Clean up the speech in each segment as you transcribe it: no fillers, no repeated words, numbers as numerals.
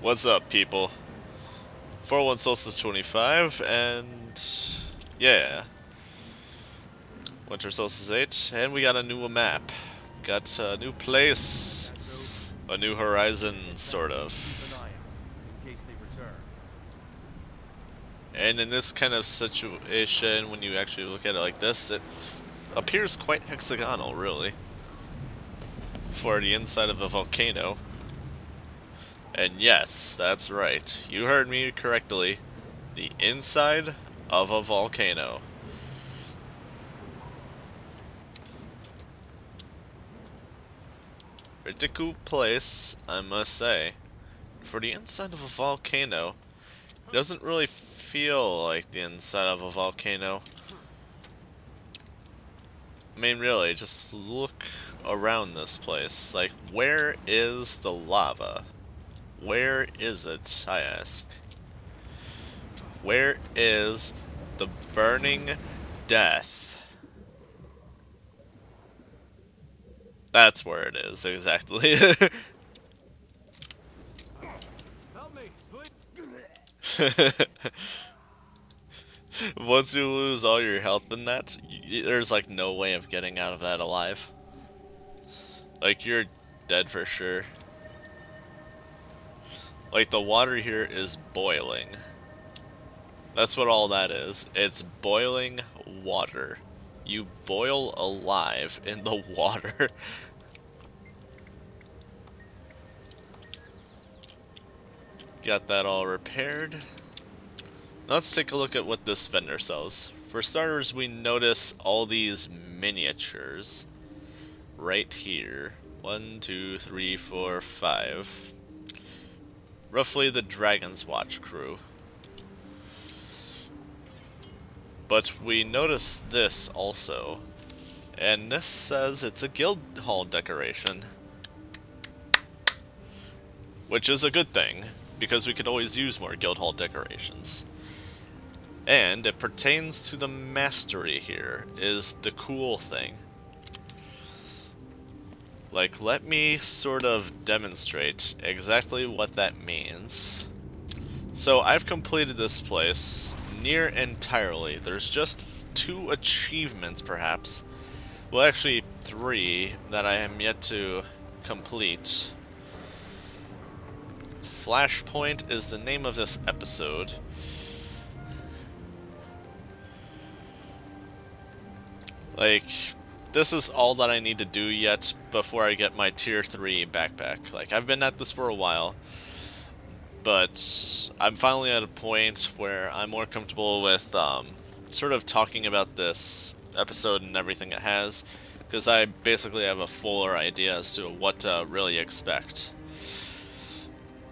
What's up, people? 41 Solstice 25, and yeah, Winter Solstice 8, and we got a new map. Got a new place, a new horizon, sort of. And in this kind of situation, when you actually look at it like this, it appears quite hexagonal, really, for the inside of a volcano. And yes, that's right, you heard me correctly. The inside of a volcano. Pretty cool place, I must say. For the inside of a volcano, it doesn't really feel like the inside of a volcano. I mean, really, just look around this place. Like, where is the lava? Where is it, I ask? Where is the burning death? That's where it is, exactly. Help me, Once you lose all your health in that, there's like no way of getting out of that alive. Like, you're dead for sure. Like, the water here is boiling. That's what all that is. It's boiling water. You boil alive in the water. Got that all repaired. Now let's take a look at what this vendor sells. For starters, we notice all these miniatures right here. 1, 2, 3, 4, 5. Roughly the Dragon's Watch crew. But we notice this also. And this says it's a guild hall decoration. Which is a good thing, because we could always use more guild hall decorations. And it pertains to the mastery here, is the cool thing. Like, let me sort of demonstrate exactly what that means. So, I've completed this place near entirely. There's just 2 achievements, perhaps. Well, actually, 3 that I am yet to complete. Flashpoint is the name of this episode. Like, this is all that I need to do yet before I get my tier 3 backpack. Like, I've been at this for a while, but I'm finally at a point where I'm more comfortable with sort of talking about this episode and everything it has, because I basically have a fuller idea as to what to really expect.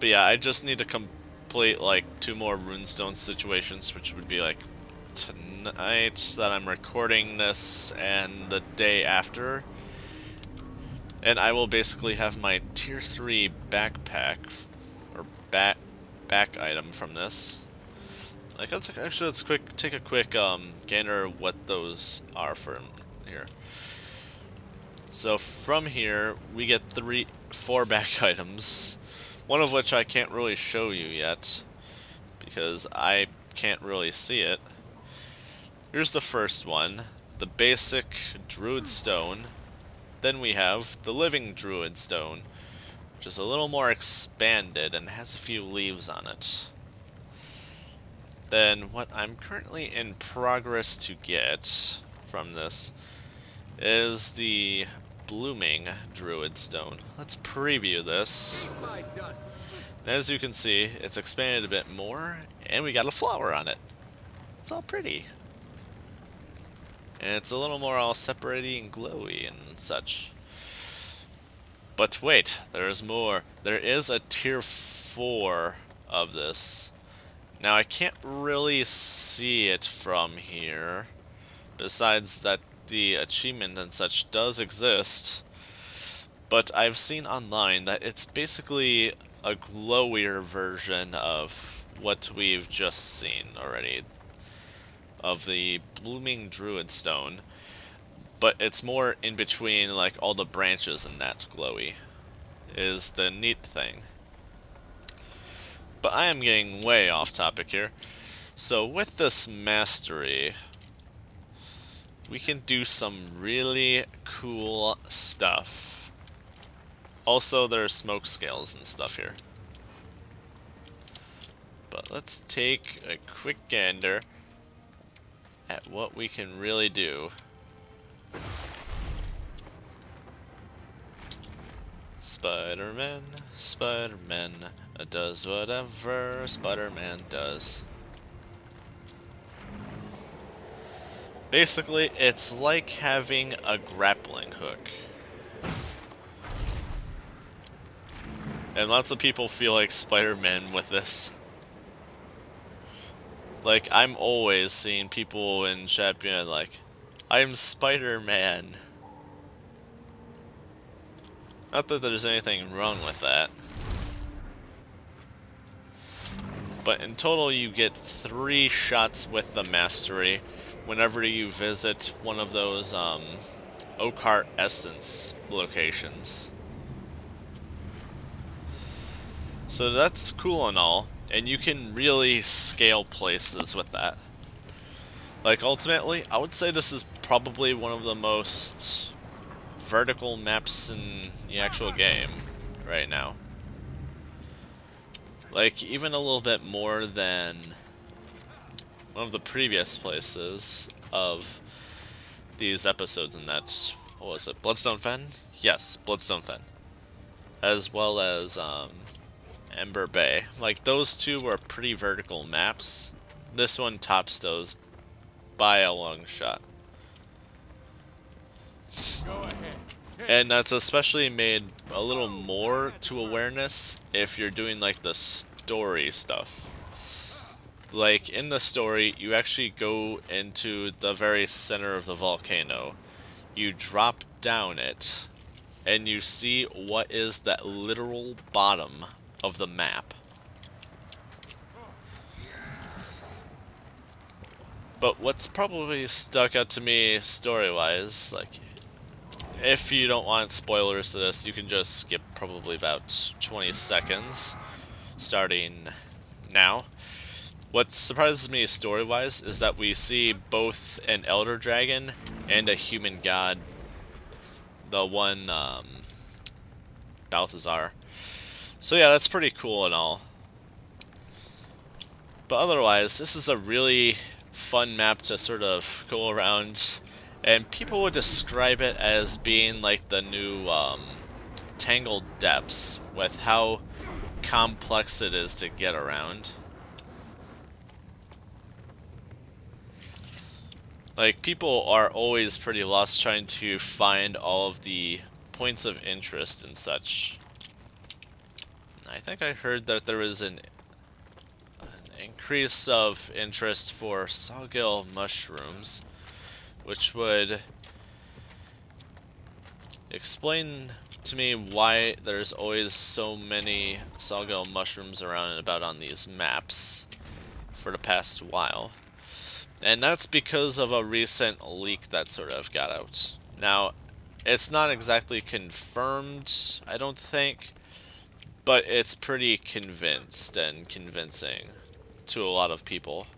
But yeah, I just need to complete like 2 more runestone situations, which would be like tonight that I'm recording this and the day after. And I will basically have my tier 3 backpack, or back item from this. Like, let's take a quick gander at what those are from here. So from here, we get 4 back items. One of which I can't really show you yet, because I can't really see it. Here's the first one, the basic Druid Stone. Then we have the Living Druid Stone, which is a little more expanded and has a few leaves on it. Then what I'm currently in progress to get from this is the Blooming Druid Stone. Let's preview this. And as you can see, it's expanded a bit more, and we got a flower on it. It's all pretty. And it's a little more all separated and glowy and such. But wait, there's more. There is a tier 4 of this. Now I can't really see it from here, besides that the achievement and such does exist, but I've seen online that it's basically a glowier version of what we've just seen already, of the Blooming Druid Stone, but it's more in between like all the branches and that glowy, is the neat thing. But I am getting way off topic here. So with this mastery, we can do some really cool stuff. Also, there are smoke scales and stuff here. But let's take a quick gander at what we can really do. Spider-Man, Spider-Man does whatever Spider-Man does. Basically, it's like having a grappling hook. And lots of people feel like Spider-Man with this. Like, I'm always seeing people in chat being like, I'm Spider-Man. Not that there's anything wrong with that. But in total, you get 3 shots with the mastery whenever you visit one of those Oak Heart Essence locations. So that's cool and all, and you can really scale places with that. Like, ultimately, I would say this is probably one of the most vertical maps in the actual game right now. Like, even a little bit more than one of the previous places of these episodes, and that's, what was it, Bloodstone Fen? Yes, Bloodstone Fen. As well as, Ember Bay. Like, those two were pretty vertical maps. This one tops those by a long shot. Go ahead. And that's especially made a little more to awareness if you're doing, like, the story stuff. Like, in the story, you actually go into the very center of the volcano. You drop down it, and you see what is that literal bottom of the map. But what's probably stuck out to me story-wise, like, if you don't want spoilers to this, you can just skip probably about 20 seconds, starting now. What surprises me story-wise is that we see both an elder dragon and a human god, the one, Balthazar. So yeah, that's pretty cool and all. But otherwise, this is a really fun map to sort of go around, and people would describe it as being like the new Tangled Depths, with how complex it is to get around. Like, people are always pretty lost trying to find all of the points of interest and such. I think I heard that there was an increase of interest for sawgill mushrooms, which would explain to me why there's always so many sawgill mushrooms around and about on these maps for the past while. And that's because of a recent leak that sort of got out. Now, it's not exactly confirmed, I don't think, but it's pretty convinced and convincing to a lot of people.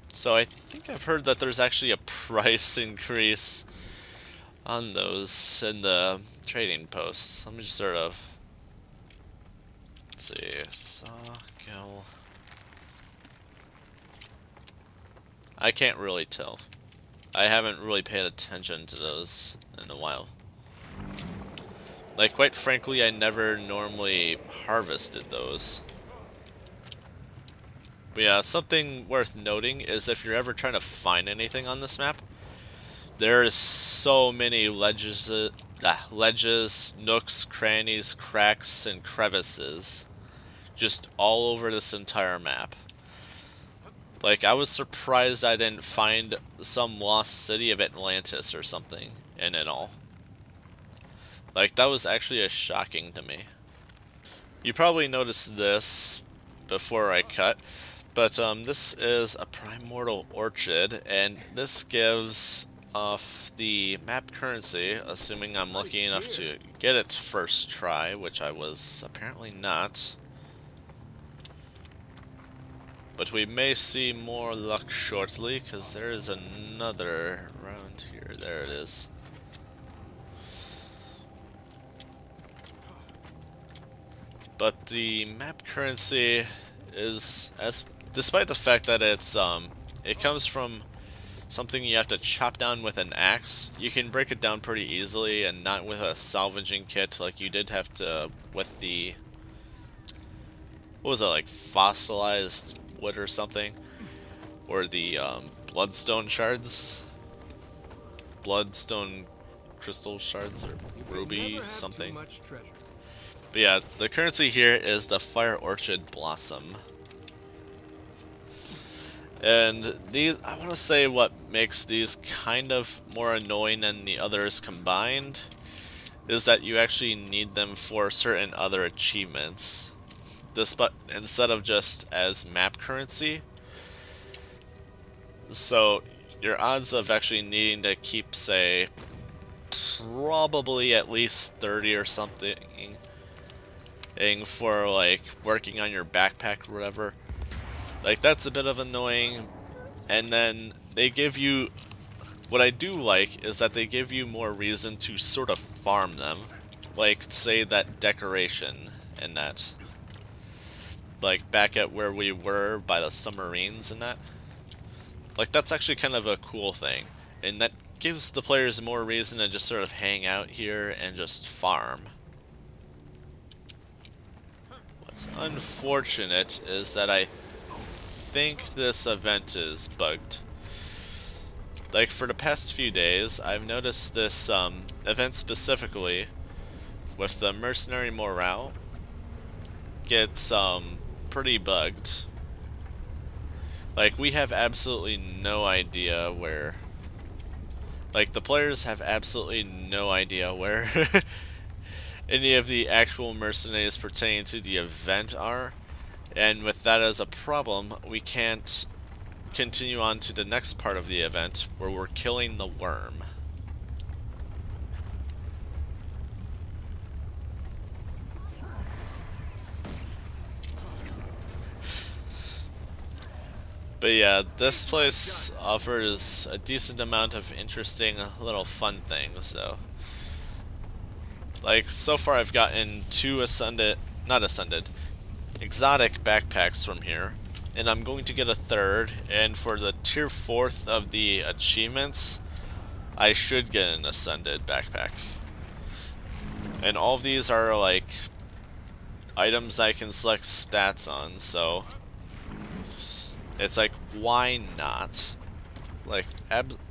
So I think I've heard that there's actually a price increase on those in the trading posts. Let me just sort of, let's see, sawgill. I can't really tell. I haven't really paid attention to those in a while. Like, quite frankly, I never normally harvested those. But yeah, something worth noting is if you're ever trying to find anything on this map, there is so many ledges, nooks, crannies, cracks, and crevices just all over this entire map. Like, I was surprised I didn't find some lost city of Atlantis or something in it all. Like, that was actually shocking to me. You probably noticed this before I cut, but this is a primordial orchid, and this gives off the map currency, assuming I'm lucky enough to get it first try, which I was apparently not. But we may see more luck shortly, because there is another around here. There it is. But the map currency is, despite the fact that it comes from something you have to chop down with an axe, you can break it down pretty easily, and not with a salvaging kit like you did have to with the, what was it, like fossilized wood or something, or the bloodstone shards, bloodstone crystal shards, or ruby something. But yeah, the currency here is the fire orchid blossom. And these, I want to say what makes these kind of more annoying than the others combined is that you actually need them for certain other achievements, instead of just as map currency. So your odds of actually needing to keep, say, probably at least 30 or something for like working on your backpack or whatever, like that's a bit of annoying. And then they give you, what I do like is that they give you more reason to sort of farm them, like say that decoration and that, like back at where we were by the submarines and that, like that's actually kind of a cool thing, and that gives the players more reason to just sort of hang out here and just farm. What's unfortunate is that I think this event is bugged. Like for the past few days, I've noticed this event specifically with the mercenary morale gets pretty bugged. Like we have absolutely no idea where, like the players have absolutely no idea where any of the actual mercenaries pertaining to the event are, and with that as a problem, we can't continue on to the next part of the event where we're killing the worm. But yeah, this place offers a decent amount of interesting little fun things, so. Like, so far I've gotten 2 exotic backpacks from here, and I'm going to get a 3rd, and for the tier 4th of the achievements, I should get an ascended backpack. And all of these are like items I can select stats on, so it's like, why not? Like,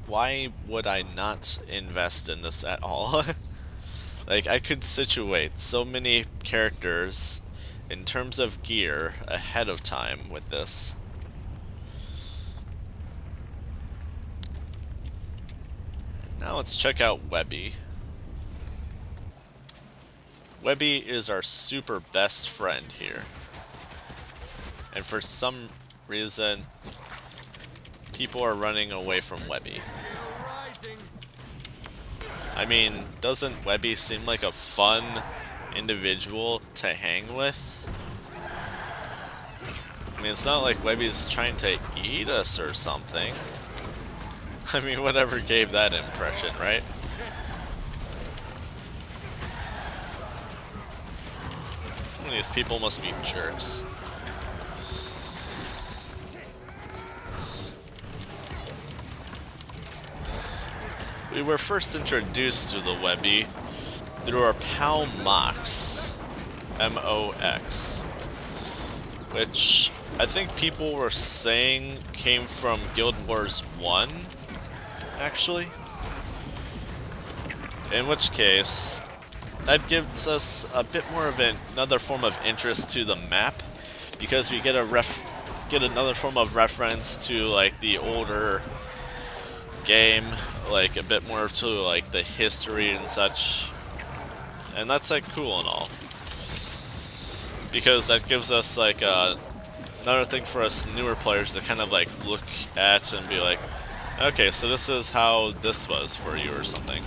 why would I not invest in this at all? Like, I could situate so many characters in terms of gear ahead of time with this. Now let's check out Webby. Webby is our super best friend here. And for some reason, people are running away from Webby. I mean, doesn't Webby seem like a fun individual to hang with? I mean, it's not like Webby's trying to eat us or something. I mean, whatever gave that impression, right? Some of these people must be jerks. We were first introduced to the Webby through our pal Mox, M-O-X, which I think people were saying came from Guild Wars 1, actually. In which case, that gives us a bit more of another form of interest to the map, because we get another form of reference to like the older game, like a bit more to like the history and such, and that's like cool and all, because that gives us like another thing for us newer players to kind of like look at and be like, okay, so this is how this was for you or something.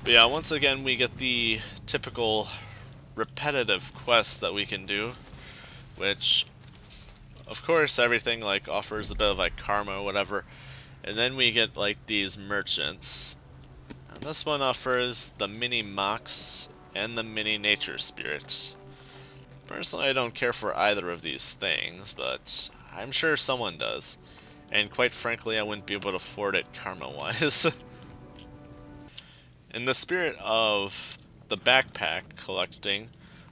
But yeah, once again we get the typical repetitive quests that we can do, which of course everything like offers a bit of like karma or whatever, and then we get like these merchants. And this one offers the mini mox and the mini nature spirit. Personally, I don't care for either of these things, but I'm sure someone does. And quite frankly, I wouldn't be able to afford it karma-wise. In the spirit of the backpack collecting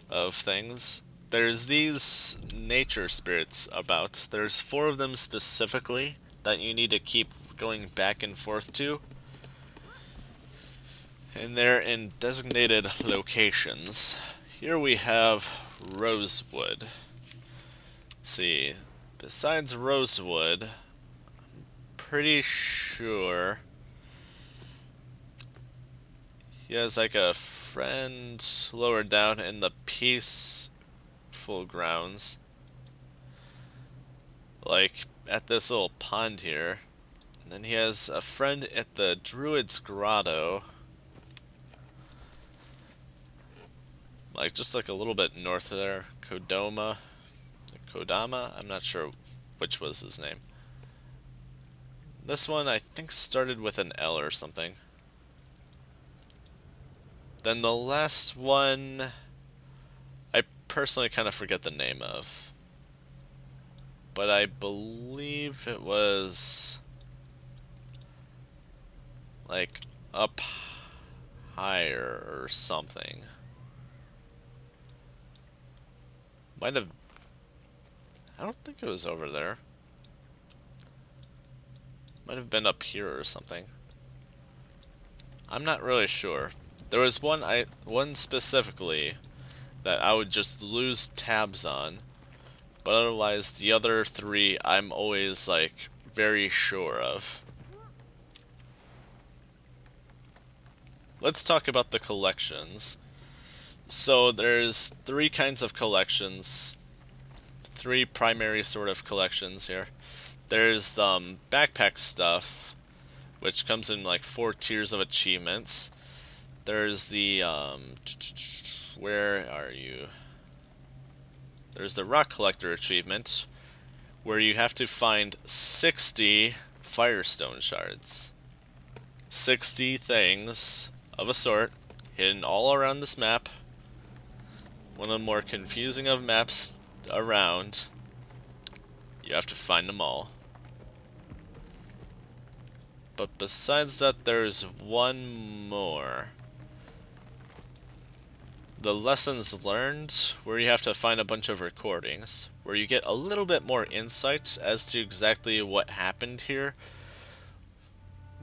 of things, there's these nature spirits about. There's 4 of them specifically that you need to keep going back and forth to. And they're in designated locations. Here we have Rosewood. Let's see. Besides Rosewood, I'm pretty sure he has like a friend lower down in the peaceful grounds. Like at this little pond here. And then he has a friend at the Druid's Grotto. Like just like a little bit north of there. Kodama, I'm not sure which was his name. This one I think started with an L or something. Then the last one I personally kind of forget the name of. But I believe it was like up higher or something. Might have... I don't think it was over there. Might have been up here or something. I'm not really sure. There was one specifically that I would just lose tabs on, but otherwise the other 3 I'm always like very sure of. Let's talk about the collections. So there's 3 kinds of collections, 3 primary sort of collections here. There's backpack stuff, which comes in like 4 tiers of achievements. There's the where are you? There's the rock collector achievement, where you have to find 60 firestone shards. 60 things of a sort hidden all around this map. One of the more confusing of maps around. You have to find them all. But besides that, there's one more. The lessons learned, where you have to find a bunch of recordings, where you get a little bit more insight as to exactly what happened here,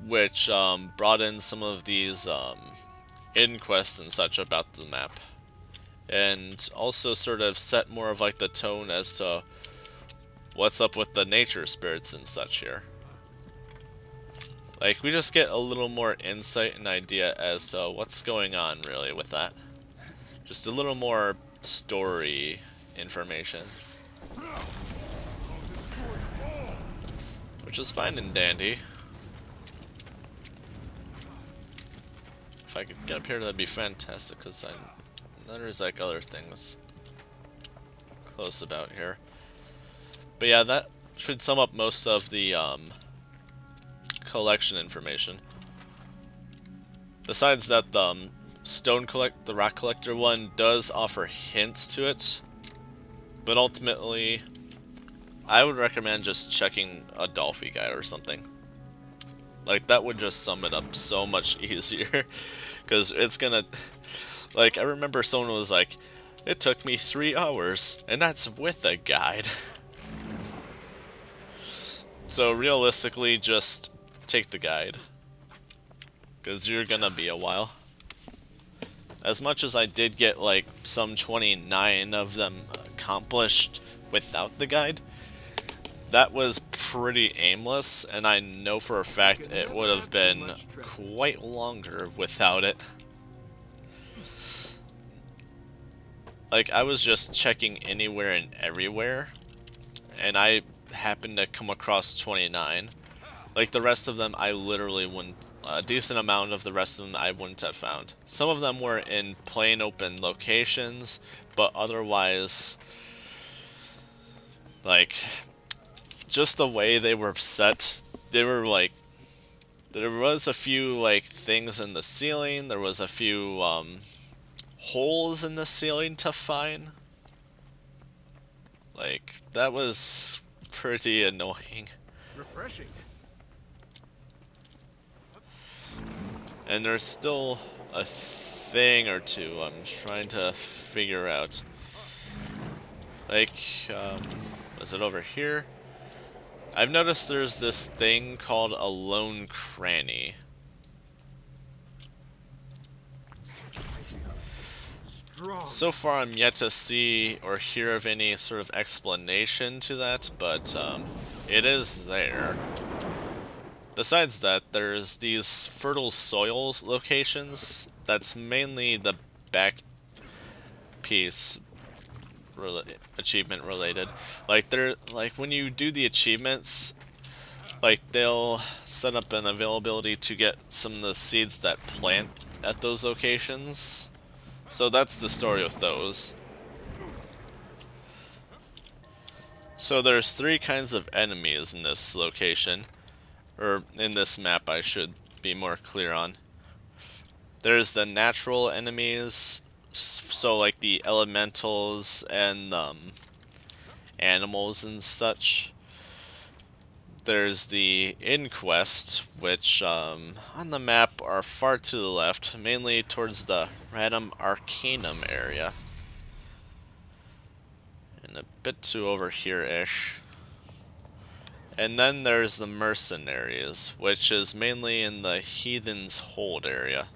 which brought in some of these hidden quests and such about the map. And also sort of set more of like the tone as to what's up with the nature spirits and such here. Like we just get a little more insight and idea as to what's going on really with that. Just a little more story information. Which is fine and dandy. If I could get up here that'd be fantastic, because there's like other things close about here. But yeah, that should sum up most of the collection information. Besides that, the the rock collector one does offer hints to it, but ultimately I would recommend just checking a Dolphy guide or something. Like that would just sum it up so much easier, because it's gonna... Like, I remember someone was like, it took me 3 hours, and that's with a guide. So realistically, just take the guide, because you're gonna be a while. As much as I did get like some 29 of them accomplished without the guide, that was pretty aimless, and I know for a fact it would have been quite longer without it. Like, I was just checking anywhere and everywhere, and I happened to come across 29. Like, the rest of them, I literally wouldn't, a decent amount of the rest of them I wouldn't have found. Some of them were in plain open locations, but otherwise, like, just the way they were set, they were like, there was a few like things in the ceiling, there was a few holes in the ceiling to find. Like, that was pretty annoying. Refreshing. And there's still a thing or two I'm trying to figure out. Like, is it over here? I've noticed there's this thing called a lone cranny. So far I'm yet to see or hear of any sort of explanation to that, but it is there. Besides that, there's these fertile soil locations. That's mainly the back piece achievement related. Like when you do the achievements, like they'll set up an availability to get some of the seeds that plant at those locations. So that's the story with those. So there's 3 kinds of enemies in this location. Or in this map, I should be more clear on. There's the natural enemies, so like the elementals and animals and such. There's the inquest, which on the map are far to the left, mainly towards the random arcanum area. And a bit to over here-ish. And then there's the mercenaries, which is mainly in the Heathen's Hold area.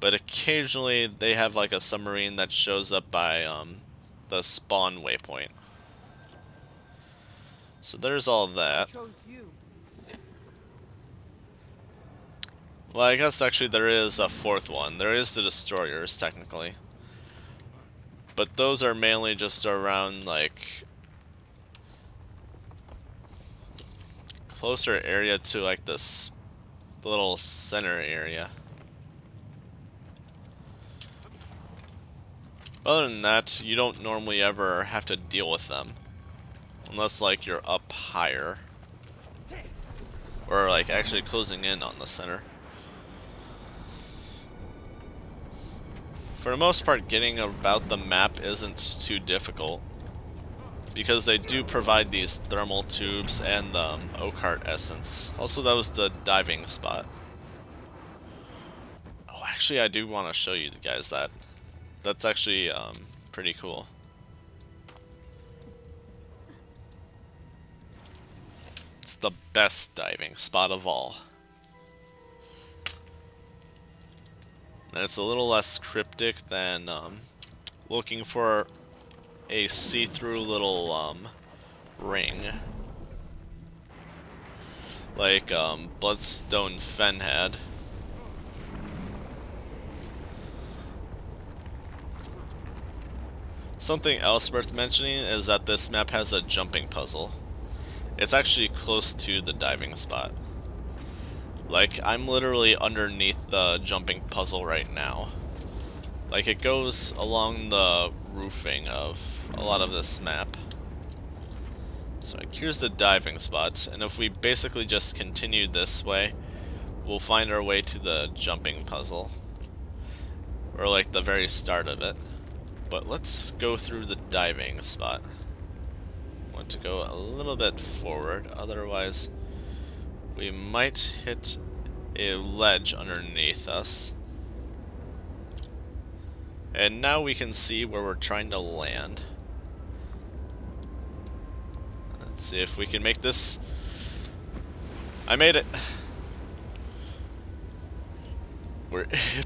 But occasionally they have like a submarine that shows up by the spawn waypoint. So there's all that. Well, I guess actually there is a 4th one. There is the destroyers, technically. But those are mainly just around like closer area to like this little center area. Other than that, you don't normally ever have to deal with them. Unless like you're up higher. Or like actually closing in on the center. For the most part, getting about the map isn't too difficult. Because they do provide these thermal tubes and the oak heart essence. Also, that was the diving spot. Oh, actually, I do want to show you guys that. That's actually pretty cool. It's the best diving spot of all. And it's a little less cryptic than looking for a see-through little ring, like Bloodstone Fen had. Something else worth mentioning is that this map has a jumping puzzle. It's actually close to the diving spot. Like, I'm literally underneath the jumping puzzle right now. Like, it goes along the roofing of a lot of this map. So like, here's the diving spot, and if we basically just continue this way, we'll find our way to the jumping puzzle. Or like the very start of it. But let's go through the diving spot. I want to go a little bit forward, otherwise we might hit a ledge underneath us. And now we can see where we're trying to land. Let's see if we can make this. I made it!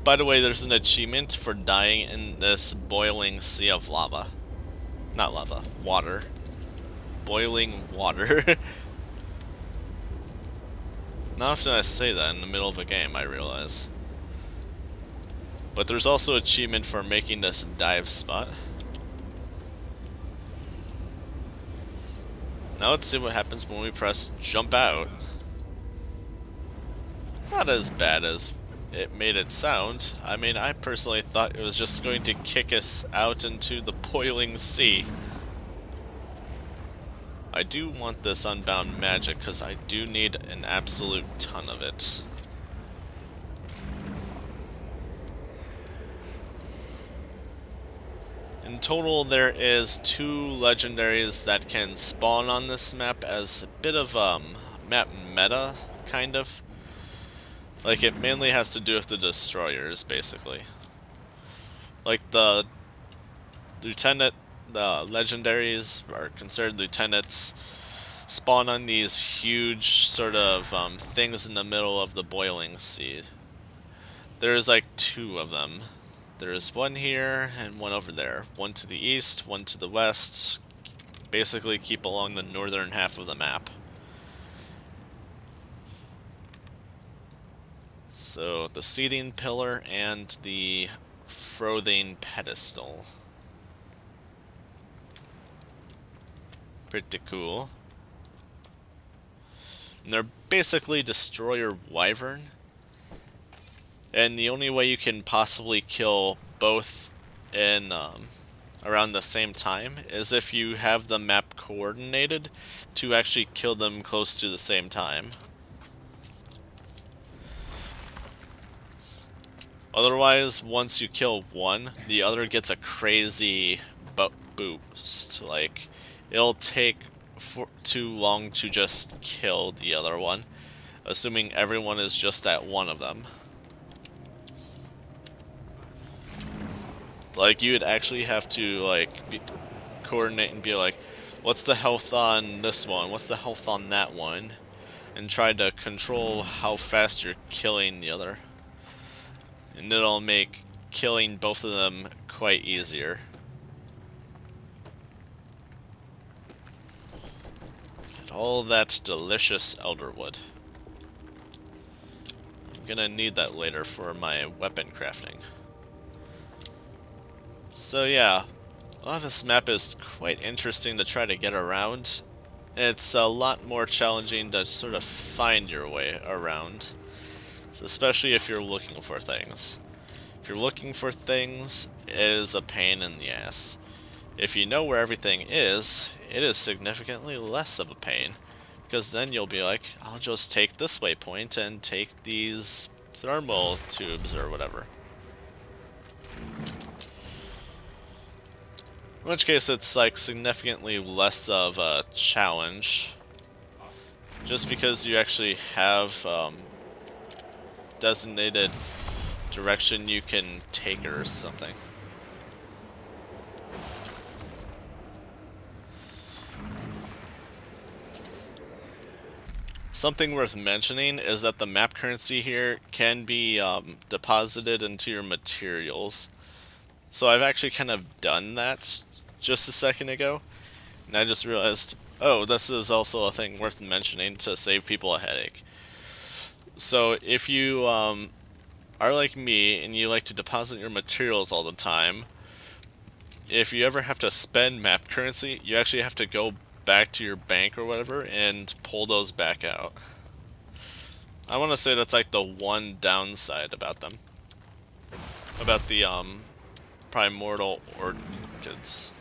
By the way, there's an achievement for dying in this boiling sea of lava. Not lava, water. Boiling water. Not often I say that in the middle of a game, I realize. But there's also an achievement for making this dive spot. Now let's see what happens when we press jump out. not as bad as it made it sound. I mean, I personally thought it was just going to kick us out into the boiling sea. I do want this unbound magic because I do need an absolute ton of it. In total, there is 2 legendaries that can spawn on this map as a bit of map meta, kind of. Like, it mainly has to do with the destroyers, basically. Like, the lieutenant, the legendaries are considered lieutenants, spawn on these huge sort of things in the middle of the boiling sea. There's like 2 of them. There's one here and one over there. One to the east, one to the west. Basically keep along the northern half of the map. So the seething pillar and the frothing pedestal. Pretty cool. And they're basically destroyer wyvern. And the only way you can possibly kill both in around the same time is if you have the map coordinated to actually kill them close to the same time. Otherwise, once you kill one, the other gets a crazy boost. Like, it'll take too long to just kill the other one, assuming everyone is just at one of them. Like, you would actually have to, like, coordinate and be like, what's the health on this one? What's the health on that one? And try to control how fast you're killing the other. And it'll make killing both of them quite easier. Get all that delicious elderwood. I'm gonna need that later for my weapon crafting. So yeah, a lot of this map is quite interesting to try to get around. It's a lot more challenging to sort of find your way around, so especially if you're looking for things. If you're looking for things, it is a pain in the ass. If you know where everything is, it is significantly less of a pain, because then you'll be like, I'll just take this waypoint and take these thermal tubes or whatever. In which case, it's like significantly less of a challenge, just because you actually have designated direction you can take or something. Something worth mentioning is that the map currency here can be deposited into your materials. So I've actually kind of done that just a second ago, and I just realized, oh, this is also a thing worth mentioning to save people a headache. So if you are like me and you like to deposit your materials all the time, if you ever have to spend map currency, you actually have to go back to your bank or whatever and pull those back out. I want to say that's like the one downside about them. About the primordial orchids.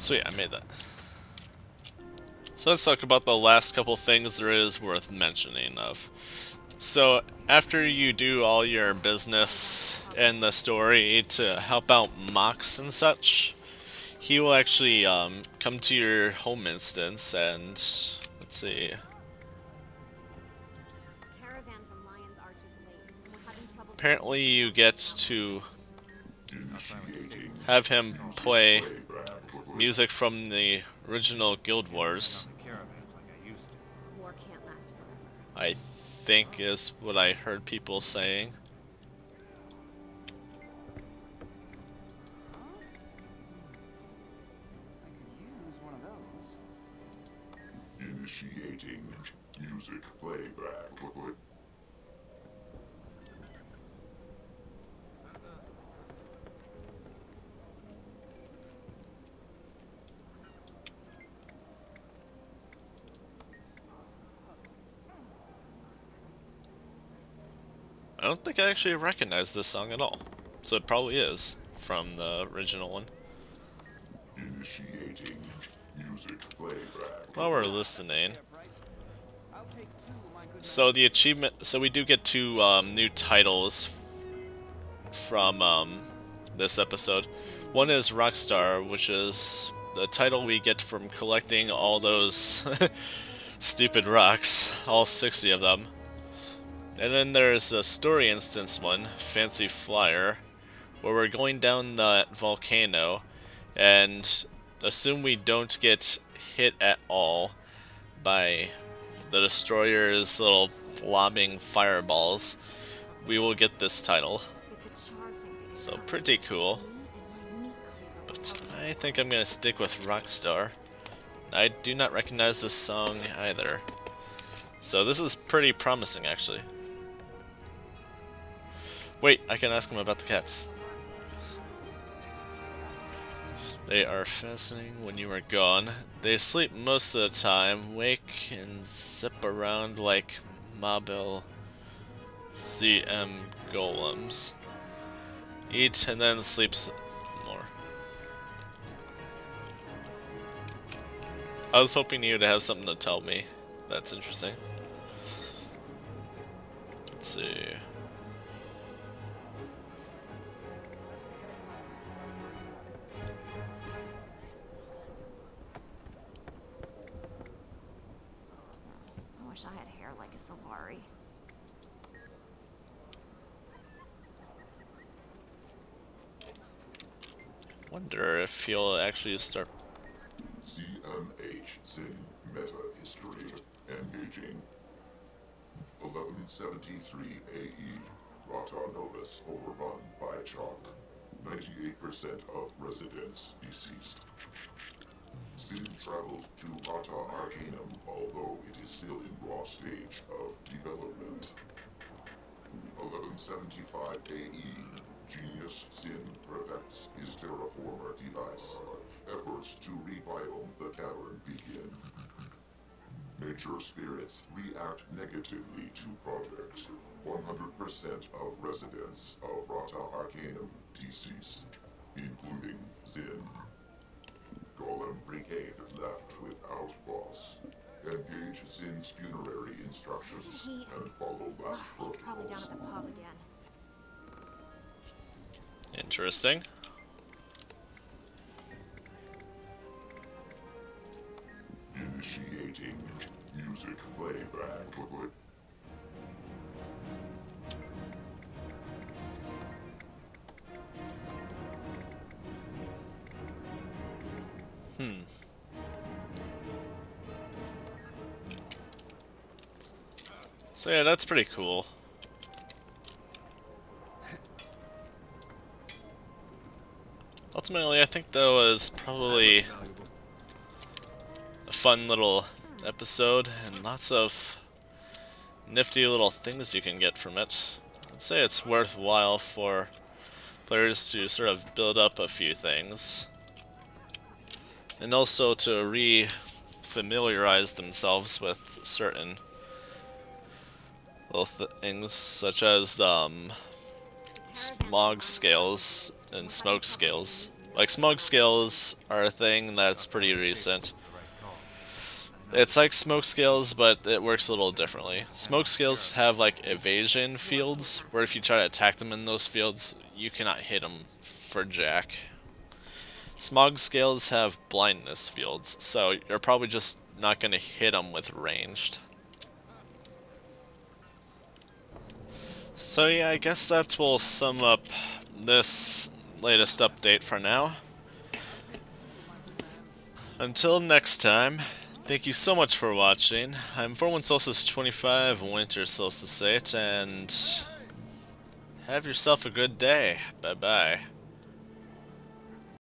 So yeah, I made that. So let's talk about the last couple things there is worth mentioning of. So after you do all your business in the story to help out Mox and such, he will actually come to your home instance and, let's see. Apparently you get to have him play music from the original Guild Wars. I think is what I heard people saying. Initiating music playback. I don't think I actually recognize this song at all. So it probably is from the original one. Initiating music playback. While we're listening, I'll take 2 of my good so the achievement, so we do get 2 new titles from this episode. One is Rockstar, which is the title we get from collecting all those stupid rocks, all 60 of them. And then there's a story instance one, Fancy Flyer, where we're going down that volcano, and assume we don't get hit at all by the destroyer's little lobbing fireballs, we will get this title. So pretty cool. But I think I'm gonna stick with Rockstar. I do not recognize this song either. So this is pretty promising, actually. Wait, I can ask him about the cats. They are fascinating when you are gone. They sleep most of the time, wake and zip around like mobile CM golems. Eat and then sleeps more. I was hoping you to have something to tell me. That's interesting. Let's see. I wish I had hair like a Solari. Wonder if he'll actually start. CMH Sin Meta History. Engaging. 1173 AE. Rata Novus overrun by chalk. 98% of residents deceased. Sin traveled to Rata Arcanum, although it is still in raw stage of development. 1175 AE. Genius Sin perfects his terraformer device. Efforts to rebiome the cavern begin. Nature spirits react negatively to project. 100% of residents of Rata Arcanum deceased, including Zin. Golem Brigade left without boss. Engage Zin's funerary instructions and follow last He's probably down protocols. at the pub again. Interesting. Initiating music playback. So yeah, that's pretty cool. Ultimately, I think that was probably a fun little episode, and lots of nifty little things you can get from it. I'd say it's worthwhile for players to sort of build up a few things, and also to re-familiarize themselves with certain little things, such as smog scales and smoke scales. Like, smog scales are a thing that's pretty recent. It's like smoke scales, but it works a little differently. Smoke scales have like evasion fields, where if you try to attack them in those fields, you cannot hit them for jack. Smog scales have blindness fields, so you're probably just not going to hit them with ranged. So yeah, I guess that will sum up this latest update for now. Until next time, thank you so much for watching. I'm 41 Solstice 25, Winter Solstice 8, and have yourself a good day. Bye bye.